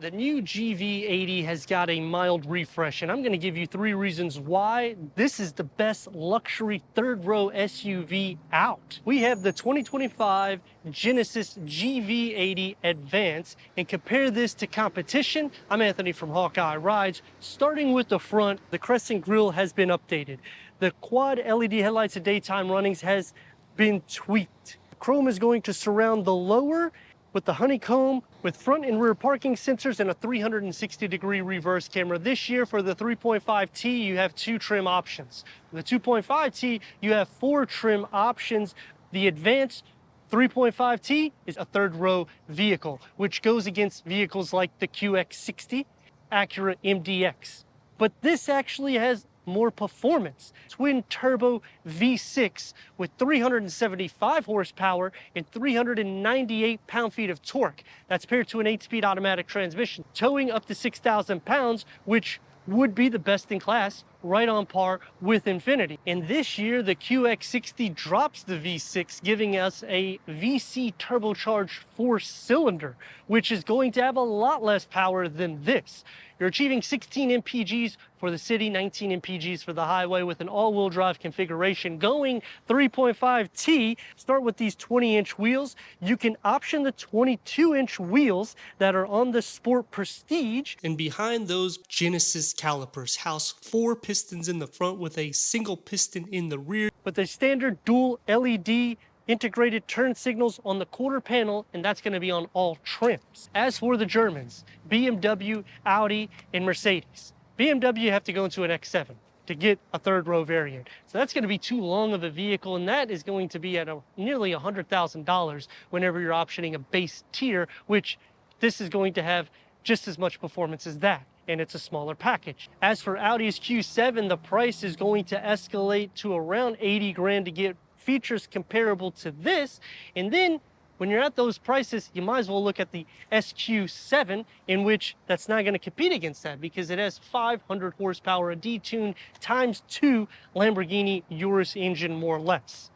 The new GV80 has got a mild refresh, and I'm going to give you 3 reasons why this is the best luxury third-row SUV out. We have the 2025 Genesis GV80 Advance, and compare this to competition. I'm Anthony from Hawkeye Rides. Starting with the front, the crescent grille has been updated. The quad LED headlights and daytime runnings has been tweaked. Chrome is going to surround the lower with the honeycomb, with front and rear parking sensors and a 360-degree reverse camera. This year for the 3.5T, you have 2 trim options. For the 2.5T, you have 4 trim options. The Advanced 3.5T is a third-row vehicle, which goes against vehicles like the QX60, Acura MDX. But this actually has more performance. Twin turbo V6 with 375 horsepower and 398 pound-feet of torque. That's paired to an 8-speed automatic transmission, towing up to 6,000 pounds, which would be the best in class, right on par with Infiniti. And this year, the QX60 drops the V6, giving us a VC turbocharged 4-cylinder, which is going to have a lot less power than this. You're achieving 16 mpgs for the city, 19 mpgs for the highway with an all-wheel drive configuration. Going 3.5T, start with these 20-inch wheels. You can option the 22-inch wheels that are on the Sport Prestige. And behind those Genesis calipers house 4 pistons in the front with a single piston in the rear. But the standard dual LED integrated turn signals on the quarter panel, and that's going to be on all trims. As for the Germans, BMW, Audi, and Mercedes. BMW, you have to go into an X7 to get a third-row variant. So that's going to be too long of a vehicle, and that is going to be at nearly $100,000 whenever you're optioning a base tier, which this is going to have just as much performance as that, and it's a smaller package. As for Audi's Q7, the price is going to escalate to around 80 grand to get features comparable to this. And then when you're at those prices, you might as well look at the SQ7, in which that's not going to compete against that because it has 500 horsepower, a detuned ×2 Lamborghini Urus engine, more or less.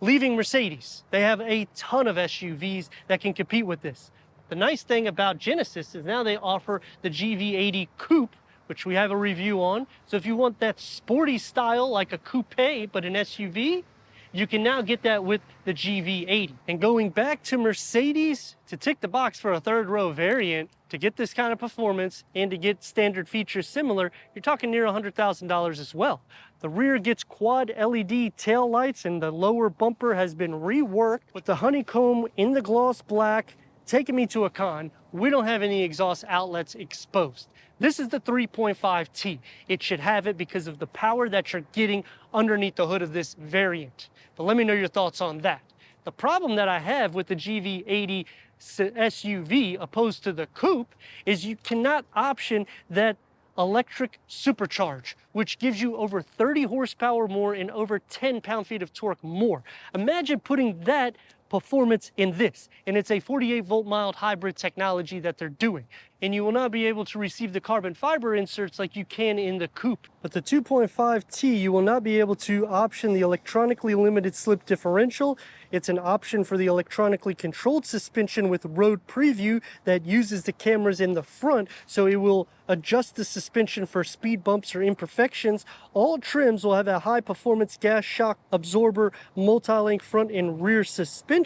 Leaving Mercedes, they have a ton of SUVs that can compete with this. The nice thing about Genesis is now they offer the GV80 Coupe, which we have a review on. So if you want that sporty style like a coupe but an SUV, you can now get that with the GV80. And going back to Mercedes, to tick the box for a third-row variant, to get this kind of performance and to get standard features similar, you're talking near $100,000 as well. The rear gets quad LED tail lights, and the lower bumper has been reworked with the honeycomb in the gloss black. Taking me to a con, we don't have any exhaust outlets exposed. This is the 3.5T. It should have it because of the power that you're getting underneath the hood of this variant. But let me know your thoughts on that. The problem that I have with the GV80 SUV opposed to the coupe is you cannot option that electric supercharge, which gives you over 30 horsepower more and over 10 pound-feet of torque more. Imagine putting that performance in this, and it's a 48-volt mild hybrid technology that they're doing, and you will not be able to receive the carbon fiber inserts like you can in the coupe. But the 2.5T, you will not be able to option the electronically limited slip differential. It's an option for the electronically controlled suspension with road preview that uses the cameras in the front, so it will adjust the suspension for speed bumps or imperfections. All trims will have a high-performance gas shock absorber, multi-link front and rear suspension.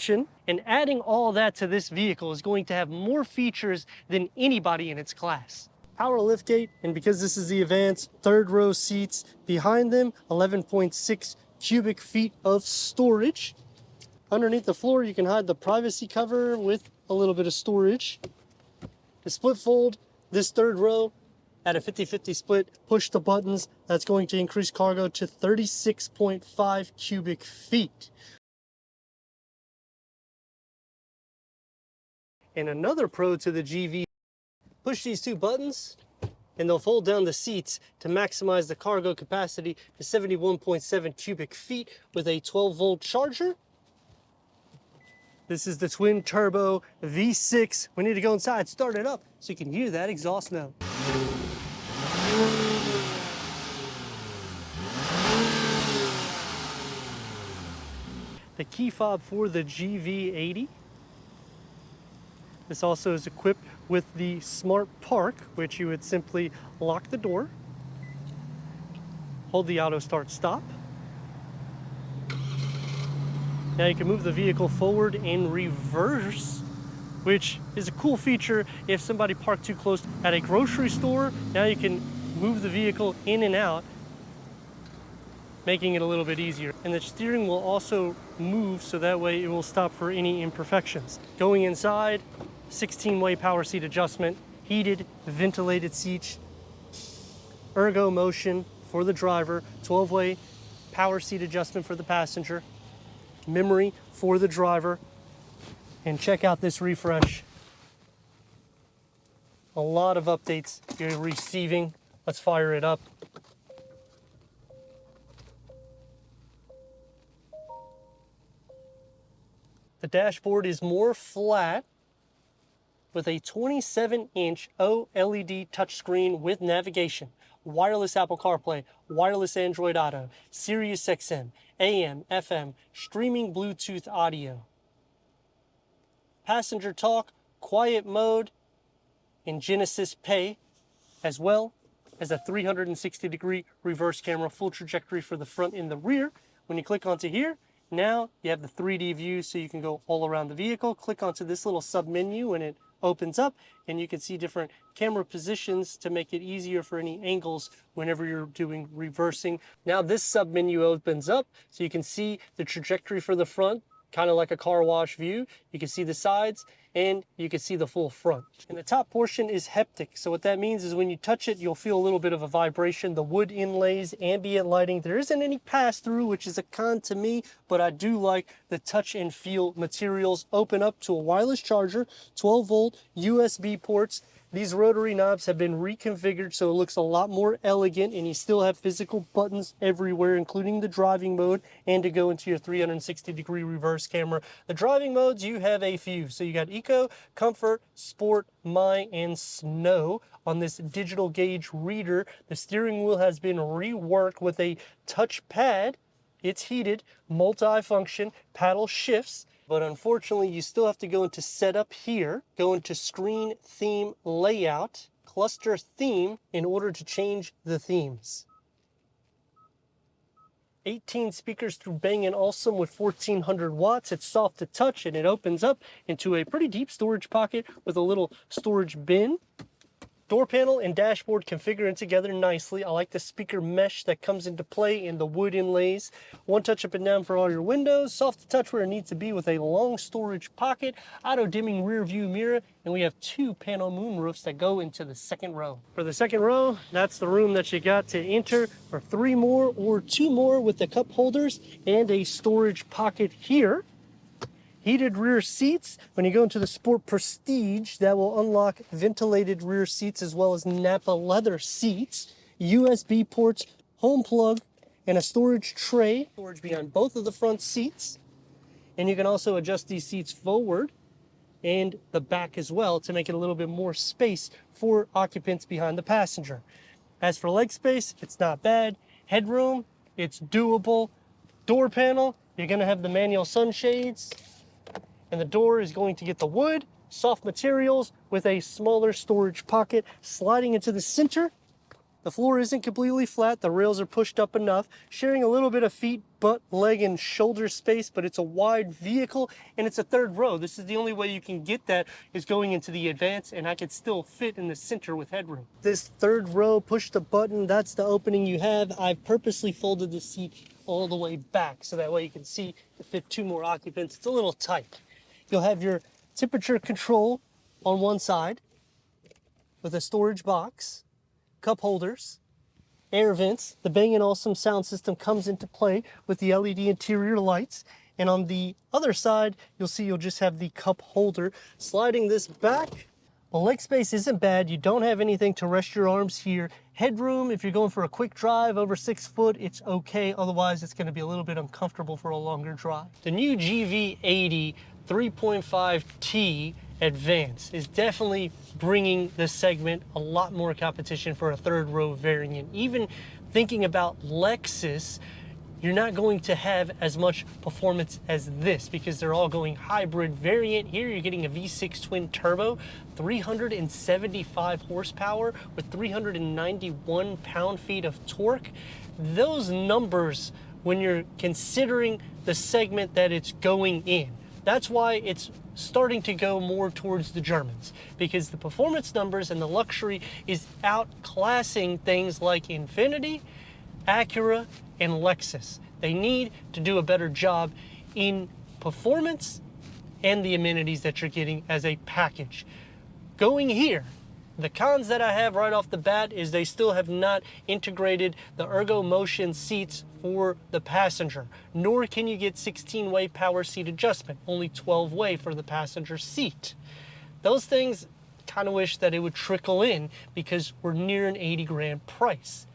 And adding all that to this vehicle is going to have more features than anybody in its class. Power liftgate, and because this is the Advance, third-row seats. Behind them, 11.6 cubic feet of storage. Underneath the floor, you can hide the privacy cover with a little bit of storage. The split fold, this third row, at a 50-50 split, push the buttons. That's going to increase cargo to 36.5 cubic feet. And another pro to the GV, push these 2 buttons and they'll fold down the seats to maximize the cargo capacity to 71.7 cubic feet with a 12-volt charger. This is the twin turbo V6. We need to go inside, start it up so you can hear that exhaust note. The key fob for the GV80. This also is equipped with the Smart Park, which you would simply lock the door, hold the auto start stop. Now you can move the vehicle forward and reverse, which is a cool feature if somebody parked too close at a grocery store. Now you can move the vehicle in and out, making it a little bit easier. And the steering will also move so that way it will stop for any imperfections. Going inside, 16-way power seat adjustment, heated, ventilated seats, ergo motion for the driver, 12-way power seat adjustment for the passenger, memory for the driver. And check out this refresh. A lot of updates you're receiving. Let's fire it up. The dashboard is more flat with a 27-inch OLED touchscreen with navigation, wireless Apple CarPlay, wireless Android Auto, Sirius XM, AM, FM, streaming Bluetooth audio. Passenger talk, quiet mode, and Genesis Pay, as well as a 360-degree reverse camera, full trajectory for the front and the rear. When you click onto here, now you have the 3D view so you can go all around the vehicle. Click onto this little sub menu and it opens up and you can see different camera positions to make it easier for any angles whenever you're doing reversing. Now this sub menu opens up so you can see the trajectory for the front, kind of like a car wash view. You can see the sides and you can see the full front. And the top portion is haptic. So what that means is when you touch it, you'll feel a little bit of a vibration. The wood inlays, ambient lighting. There isn't any pass-through, which is a con to me, but I do like the touch and feel materials. Open up to a wireless charger, 12-volt USB ports. These rotary knobs have been reconfigured so it looks a lot more elegant, and you still have physical buttons everywhere, including the driving mode and to go into your 360-degree reverse camera. The driving modes, you have a few. So you got Eco, Comfort, Sport, My, and Snow on this digital gauge reader. The steering wheel has been reworked with a touch pad. It's heated, multi-function, paddle shifts. But unfortunately, you still have to go into setup here, go into screen theme layout, cluster theme in order to change the themes. 18 speakers through Bang & Olufsen with 1400 watts. It's soft to touch and it opens up into a pretty deep storage pocket with a little storage bin. Door panel and dashboard configuring together nicely. I like the speaker mesh that comes into play in the wood inlays. One touch up and down for all your windows. Soft to touch where it needs to be with a long storage pocket. Auto dimming rear view mirror. And we have 2 panel moonroofs that go into the second row. For the second row, that's the room that you got to enter for 3 more or 2 more with the cup holders and a storage pocket here. Heated rear seats. When you go into the Sport Prestige, that will unlock ventilated rear seats as well as Napa leather seats. USB ports, home plug, and a storage tray. Storage behind both of the front seats. And you can also adjust these seats forward and the back as well to make it a little bit more space for occupants behind the passenger. As for leg space, it's not bad. Headroom, it's doable. Door panel, you're going to have the manual sunshades. And the door is going to get the wood, soft materials with a smaller storage pocket sliding into the center. The floor isn't completely flat. The rails are pushed up enough, sharing a little bit of feet, butt, leg, and shoulder space, but it's a wide vehicle and it's a third row. This is the only way you can get that is going into the Advance, and I could still fit in the center with headroom. This third row, push the button, that's the opening you have. I've purposely folded the seat all the way back so that way you can see to fit 2 more occupants. It's a little tight. You'll have your temperature control on one side with a storage box, cup holders, air vents. The Bang & Olufsen sound system comes into play with the LED interior lights. And on the other side, you'll see you'll just have the cup holder. Sliding this back, well, leg space isn't bad. You don't have anything to rest your arms here. Headroom, if you're going for a quick drive over 6 foot, it's okay. Otherwise, it's going to be a little bit uncomfortable for a longer drive. The new GV80 3.5t Advance is definitely bringing this segment a lot more competition for a third row variant. Even thinking about Lexus, you're not going to have as much performance as this because they're all going hybrid variant. Here you're getting a V6 twin turbo, 375 horsepower with 391 pound-feet of torque. Those numbers, when you're considering the segment that it's going in, that's why it's starting to go more towards the Germans, because the performance numbers and the luxury is outclassing things like Infiniti, Acura, and Lexus. They need to do a better job in performance and the amenities that you're getting as a package. Going here, the cons that I have right off the bat is they still have not integrated the ergo motion seats for the passenger, nor can you get 16-way power seat adjustment, only 12-way for the passenger seat. Those things, kind of wish that it would trickle in because we're near an 80 grand price.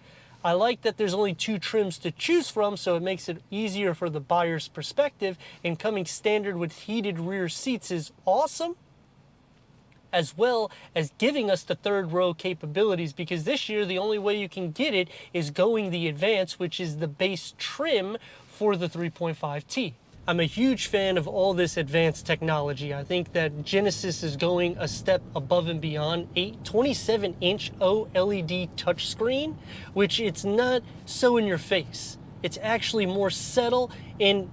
I like that there's only 2 trims to choose from, so it makes it easier for the buyer's perspective, and coming standard with heated rear seats is awesome, as well as giving us the third row capabilities, because this year the only way you can get it is going the Advance, which is the base trim for the 3.5t. I'm a huge fan of all this advanced technology. I think that Genesis is going a step above and beyond. 27-inch OLED touchscreen, which it's not so in your face. It's actually more subtle, and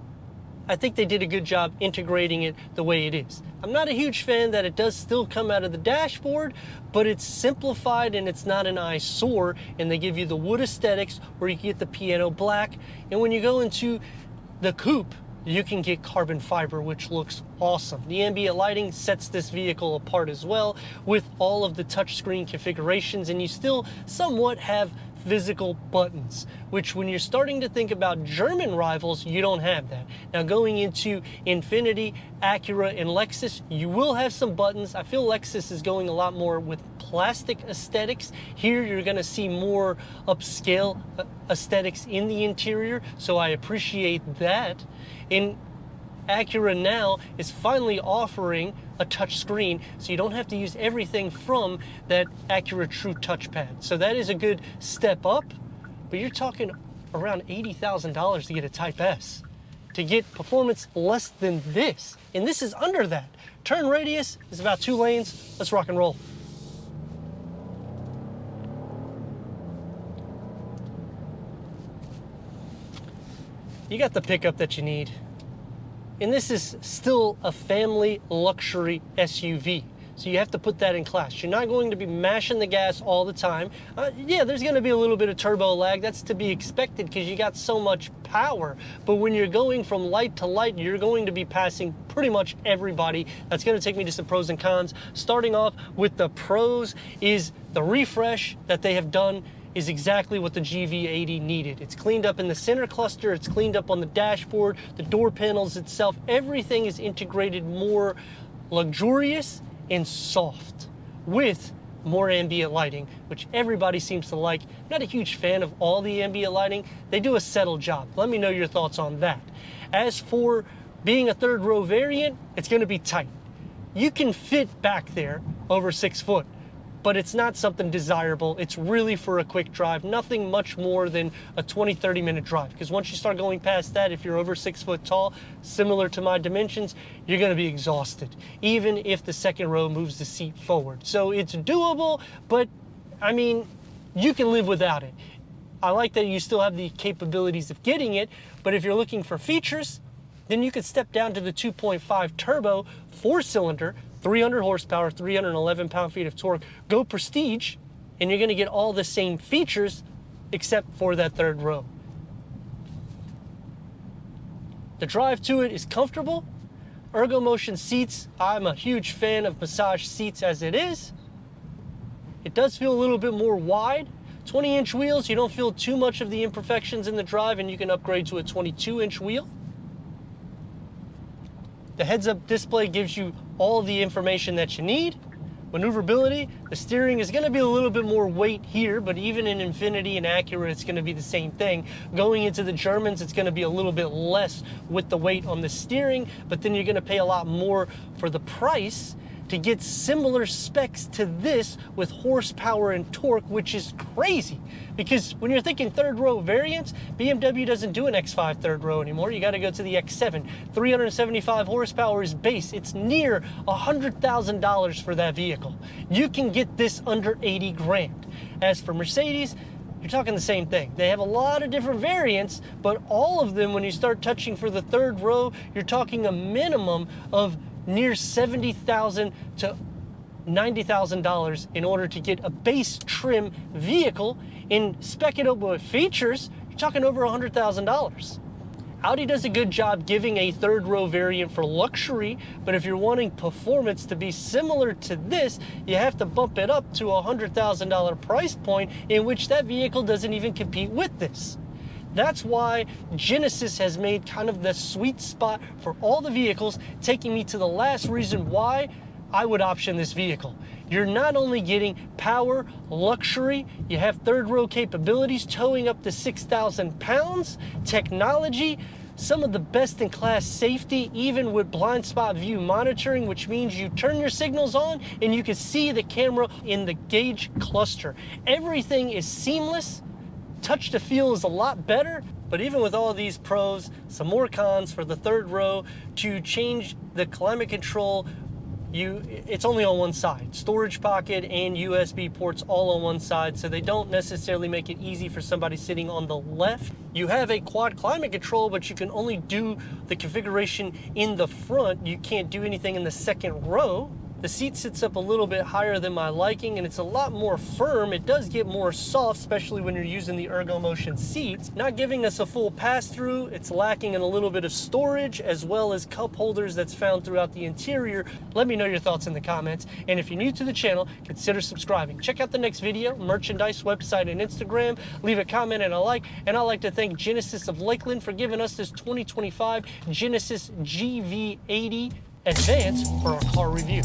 I think they did a good job integrating it the way it is. I'm not a huge fan that it does still come out of the dashboard, but it's simplified and it's not an eyesore, and they give you the wood aesthetics where you get the piano black, and when you go into the coupe, you can get carbon fiber, which looks awesome. The ambient lighting sets this vehicle apart as well, with all of the touchscreen configurations, and you still somewhat have physical buttons, which when you're starting to think about German rivals, you don't have that. Now going into Infiniti, Acura, and Lexus, you will have some buttons. I feel Lexus is going a lot more with plastic aesthetics. Here you're gonna see more upscale aesthetics in the interior, so I appreciate that. And Acura now is finally offering a touch screen, so you don't have to use everything from that Acura True touchpad. So that is a good step up, but you're talking around $80,000 to get a Type S. To get performance less than this, and this is under that. Turn radius is about 2 lanes. Let's rock and roll. You got the pickup that you need. And this is still a family luxury SUV. So you have to put that in class. You're not going to be mashing the gas all the time. Yeah, there's gonna be a little bit of turbo lag. That's to be expected because you got so much power. But when you're going from light to light, you're going to be passing pretty much everybody. That's gonna take me to some pros and cons. Starting off with the pros is the refresh that they have done is exactly what the GV80 needed. It's cleaned up in the center cluster, it's cleaned up on the dashboard, the door panels itself, everything is integrated more luxurious and soft with more ambient lighting, which everybody seems to like. I'm not a huge fan of all the ambient lighting. They do a settled job. Let me know your thoughts on that. As for being a third row variant, it's gonna be tight. You can fit back there over 6 foot, but it's not something desirable. It's really for a quick drive, nothing much more than a 20-30 minute drive. Because once you start going past that, if you're over 6 foot tall, similar to my dimensions, you're gonna be exhausted, even if the second row moves the seat forward. So it's doable, but I mean, you can live without it. I like that you still have the capabilities of getting it, but if you're looking for features, then you could step down to the 2.5 turbo, 4-cylinder, 300 horsepower, 311 pound-feet of torque. Go Prestige, and you're gonna get all the same features except for that third row. The drive to it is comfortable. Ergo motion seats, I'm a huge fan of massage seats as it is. It does feel a little bit more wide. 20-inch wheels, you don't feel too much of the imperfections in the drive, and you can upgrade to a 22-inch wheel. The heads-up display gives you all the information that you need. Maneuverability, the steering is gonna be a little bit more weight here, but even in Infiniti and Acura, it's gonna be the same thing. Going into the Germans, it's gonna be a little bit less with the weight on the steering, but then you're gonna pay a lot more for the price. to get similar specs to this with horsepower and torque, which is crazy. Because when you're thinking third row variants, BMW doesn't do an X5 third row anymore. You got to go to the X7. 375 horsepower is base. It's near $100,000 for that vehicle. You can get this under 80 grand. As for Mercedes, you're talking the same thing. They have a lot of different variants, but all of them, when you start touching for the third row, you're talking a minimum of near $70,000 to $90,000 in order to get a base trim vehicle. And spec it up with features, you're talking over $100,000. Audi does a good job giving a third row variant for luxury, but if you're wanting performance to be similar to this, you have to bump it up to a $100,000 price point, in which that vehicle doesn't even compete with this. That's why Genesis has made kind of the sweet spot for all the vehicles, taking me to the last reason why I would option this vehicle. You're not only getting power, luxury, you have third row capabilities, towing up to 6,000 pounds, technology, some of the best in class safety, even with blind spot view monitoring, which means you turn your signals on and you can see the camera in the gauge cluster. Everything is seamless. Touch to feel is a lot better. But even with all of these pros, some more cons for the third row. To change the climate control, it's only on one side. Storage pocket and USB ports all on one side, so they don't necessarily make it easy for somebody sitting on the left. You have a quad climate control, but you can only do the configuration in the front. You can't do anything in the second row. The seat sits up a little bit higher than my liking, and it's a lot more firm. It does get more soft, especially when you're using the ErgoMotion seats. Not giving us a full pass-through. It's lacking in a little bit of storage, as well as cup holders that's found throughout the interior. Let me know your thoughts in the comments. And if you're new to the channel, consider subscribing. Check out the next video, merchandise, website, and Instagram. Leave a comment and a like. And I'd like to thank Genesis of Lakeland for giving us this 2025 Genesis GV80 Advance for our car review.